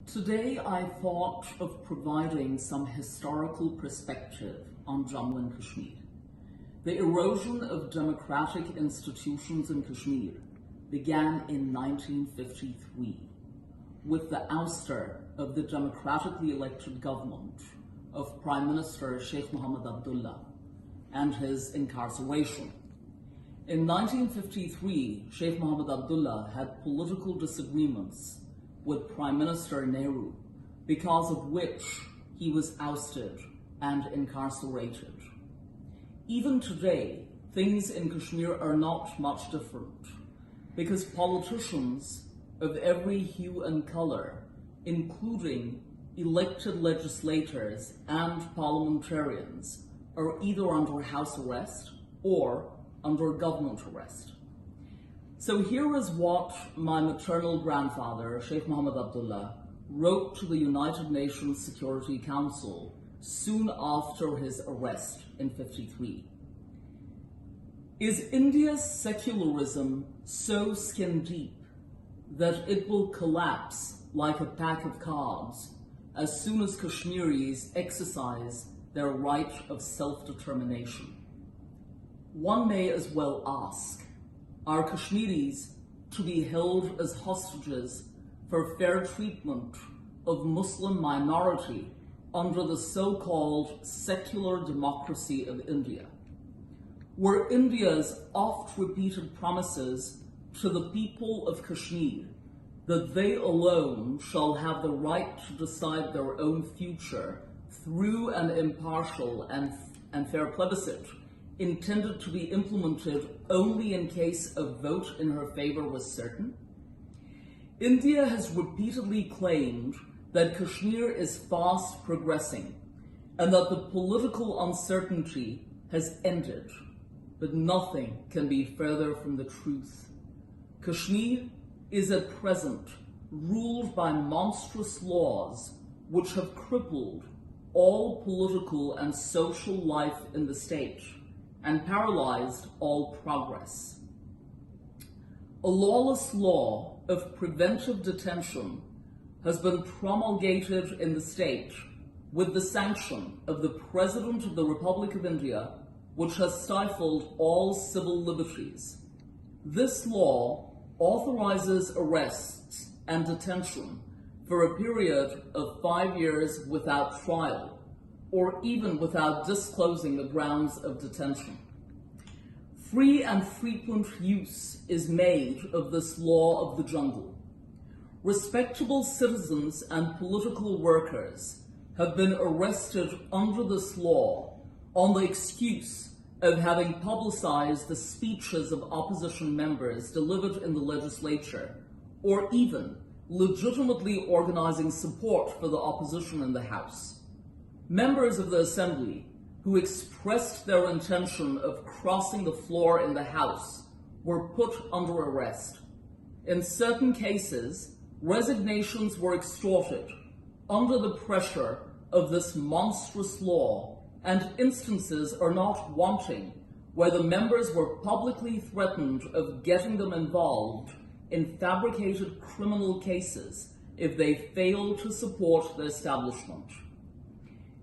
Today I thought of providing some historical perspective on Jammu and Kashmir. The erosion of democratic institutions in Kashmir began in 1953 with the ouster of the democratically elected government of Prime Minister Sheikh Abdullah and his incarceration. In 1953, Sheikh Abdullah had political disagreements with Prime Minister Nehru, because of which he was ousted and incarcerated. Even today, things in Kashmir are not much different, because politicians of every hue and color, including elected legislators and parliamentarians, are either under house arrest or under government arrest. So here is what my maternal grandfather, Sheikh Abdullah, wrote to the United Nations Security Council soon after his arrest in 1953. Is India's secularism so skin deep that it will collapse like a pack of cards as soon as Kashmiris exercise their right of self-determination? One may as well ask, are Kashmiris to be held as hostages for fair treatment of Muslim minority under the so-called secular democracy of India? Were India's oft-repeated promises to the people of Kashmir that they alone shall have the right to decide their own future through an impartial and fair plebiscite intended to be implemented only in case a vote in her favor was certain? India has repeatedly claimed that Kashmir is fast progressing and that the political uncertainty has ended, but nothing can be further from the truth. Kashmir is at present ruled by monstrous laws which have crippled all political and social life in the state and paralyzed all progress. A lawless law of preventive detention has been promulgated in the state with the sanction of the President of the Republic of India, which has stifled all civil liberties. This law authorizes arrests and detention for a period of 5 years without trial, or even without disclosing the grounds of detention. Free and frequent use is made of this law of the jungle. Respectable citizens and political workers have been arrested under this law on the excuse of having publicized the speeches of opposition members delivered in the legislature, or even legitimately organizing support for the opposition in the House. Members of the Assembly who expressed their intention of crossing the floor in the House were put under arrest. In certain cases, resignations were extorted under the pressure of this monstrous law, and instances are not wanting where the members were publicly threatened of getting them involved in fabricated criminal cases if they failed to support the establishment.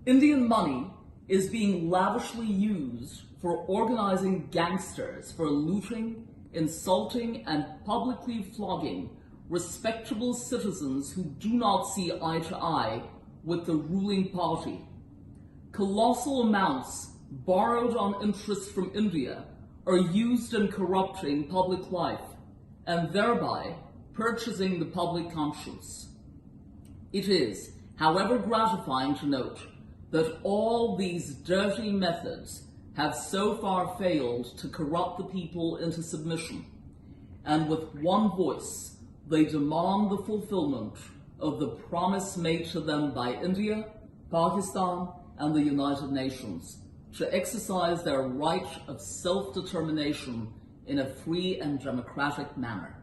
Indian money is being lavishly used for organizing gangsters for looting, insulting, and publicly flogging respectable citizens who do not see eye to eye with the ruling party. Colossal amounts borrowed on interest from India are used in corrupting public life and thereby purchasing the public conscience. It is, however, gratifying to note that all these dirty methods have so far failed to corrupt the people into submission, and with one voice they demand the fulfillment of the promise made to them by India, Pakistan, and the United Nations to exercise their right of self-determination in a free and democratic manner.